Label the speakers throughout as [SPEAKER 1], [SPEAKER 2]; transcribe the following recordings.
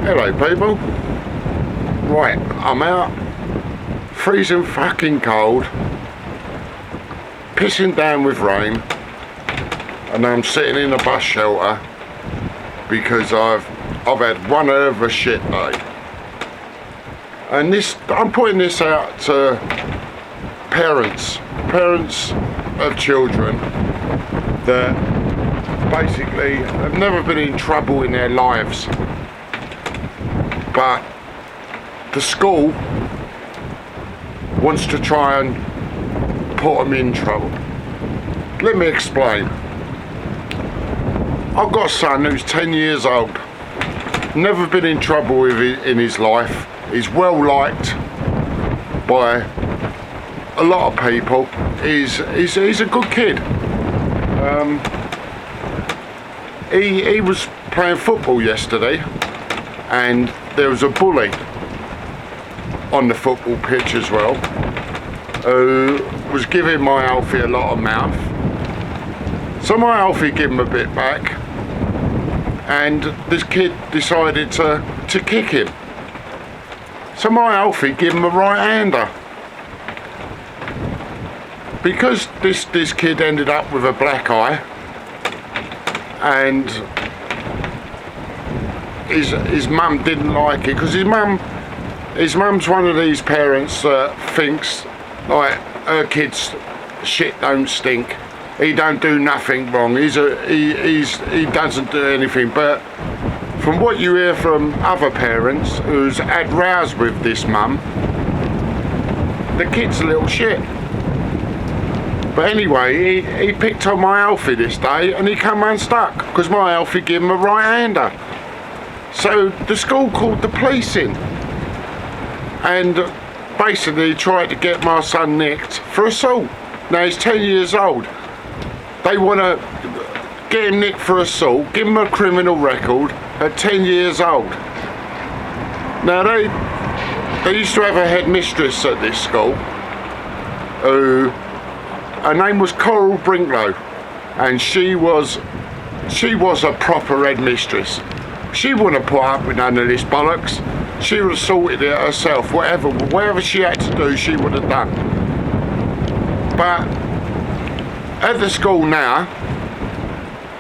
[SPEAKER 1] Hello people. Right, I'm out, freezing fucking cold, pissing down with rain, and I'm sitting in a bus shelter because I've had one of a shit day. And I'm putting this out to parents of children that basically have never been in trouble in their lives, but the school wants to try and put them in trouble. Let me explain. I've got a son who's 10 years old, never been in trouble in his life. He's well liked by a lot of people. He's a good kid. He was playing football yesterday and there was a bully on the football pitch as well who was giving my Alfie a lot of mouth. So my Alfie gave him a bit back and this kid decided to kick him. So my Alfie gave him a right-hander. Because this kid ended up with a black eye and his mum didn't like it, because his mum's one of these parents that thinks like her kid's shit don't stink, he don't do nothing wrong, he doesn't do anything. But from what you hear from other parents who's had rows with this mum, the kid's a little shit. But anyway, he picked on my Alfie this day and he come unstuck because my Alfie gave him a right-hander. So the school called the police in and basically tried to get my son nicked for assault. Now he's 10 years old. They want to get him nicked for assault, give him a criminal record at 10 years old. Now they used to have a headmistress at this school who, her name was Coral Brinklow, and she was a proper headmistress. She wouldn't have put up with none of this bollocks. She would have sorted it herself. Whatever she had to do, she would have done. But at the school now,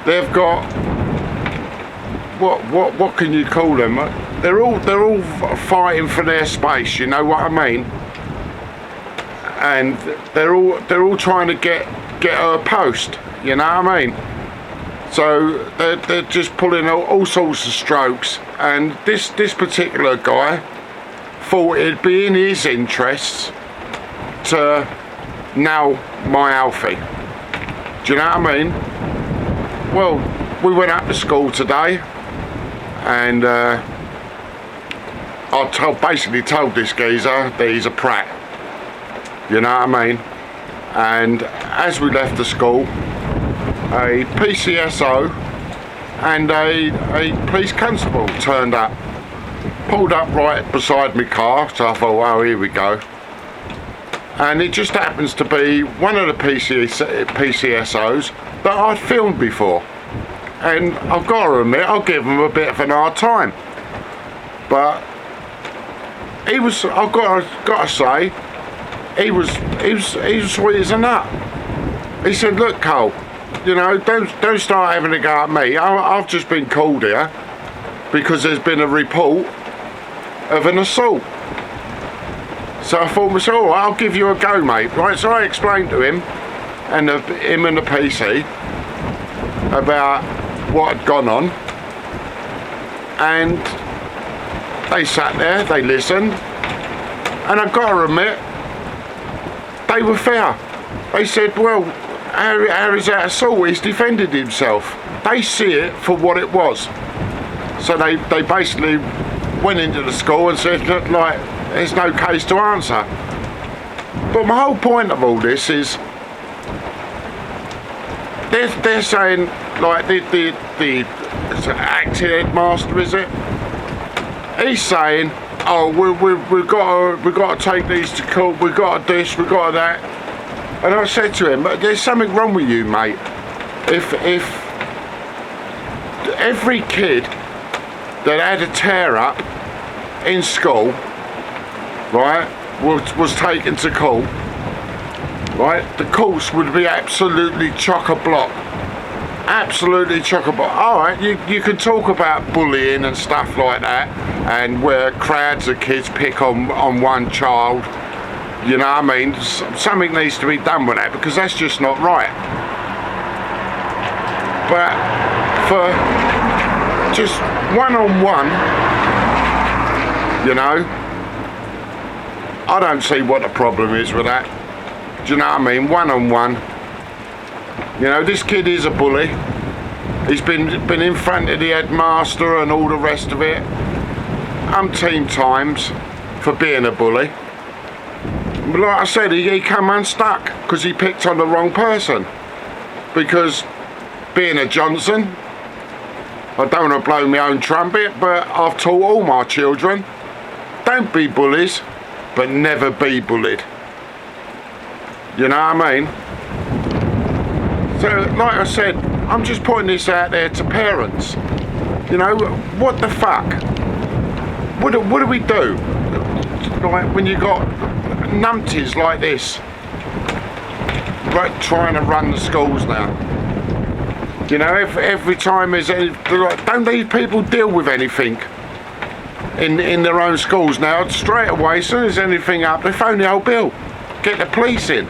[SPEAKER 1] they've got what can you call them? They're all fighting for their space. You know what I mean? And they're all trying to get her post. You know what I mean? So they're just pulling all sorts of strokes, and this particular guy thought it'd be in his interests to nail my Alfie. Do you know what I mean? Well, we went up to school today, and I basically told this geezer that he's a prat. You know what I mean? And as we left the school, a PCSO and a police constable turned up, pulled up right beside my car. So I thought, oh, here we go. And it just happens to be one of the PCSOs that I'd filmed before. And I've got to admit, I'll give him a bit of an hard time. But he was, I've got to say, he was sweet as a nut. He said, look, Cole, you know, don't start having a go at me. I've just been called here because there's been a report of an assault. So I thought, well, all right, I'll give you a go, mate. Right, so I explained to him and him and the PC about what had gone on, and they sat there, they listened, and I've got to admit, they were fair. They said, well, how is that assault? He's defended himself. They see it for what it was. So they basically went into the school and said, look, like, there's no case to answer. But my whole point of all this is, they're saying, like, the acting headmaster, is it? He's saying, oh, we've got to take these to court, we've got to this, we've got to that. And I said to him, there's something wrong with you, mate. If every kid that had a tear up in school, right, was taken to court, right, the course would be absolutely chock-a-block. Absolutely chock-a-block. Alright, you can talk about bullying and stuff like that, and where crowds of kids pick on one child. You know what I mean? Something needs to be done with that, because that's just not right. But for just one-on-one, you know, I don't see what the problem is with that. Do you know what I mean? One-on-one. You know, this kid is a bully. He's been in front of the headmaster and all the rest of it umpteen times for being a bully. But like I said, he come unstuck because he picked on the wrong person. Because being a Johnson, I don't want to blow my own trumpet, but I've taught all my children, don't be bullies, but never be bullied. You know what I mean? So, like I said, I'm just putting this out there to parents. You know, what the fuck? What do we do? Like, when you got numpties like this, right, trying to run the schools now. You know, every time there's any, like, don't these people deal with anything in their own schools now? Straight away, as soon as anything up, they phone the whole bill, get the police in.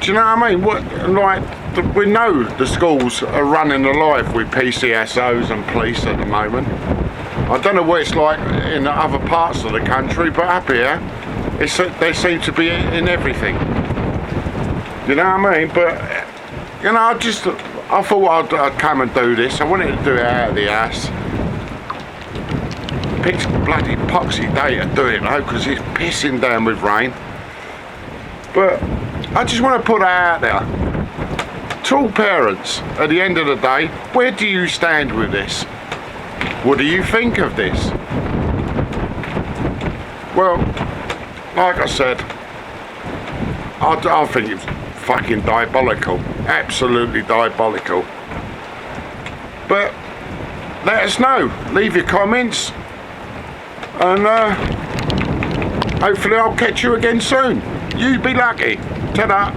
[SPEAKER 1] Do you know what I mean? What, like, we know the schools are running alive with PCSOs and police at the moment. I don't know what it's like in other parts of the country, but up here, they seem to be in everything. You know what I mean? But, you know, I thought I'd come and do this. I wanted to do it out of the ass. Picked a bloody poxy day to do it, though, because it's pissing down with rain. But I just want to put that out there. To all parents, at the end of the day, where do you stand with this? What do you think of this? Well, like I said, I think it's fucking diabolical. Absolutely diabolical. But let us know. Leave your comments. And hopefully I'll catch you again soon. You be lucky. Ta-da.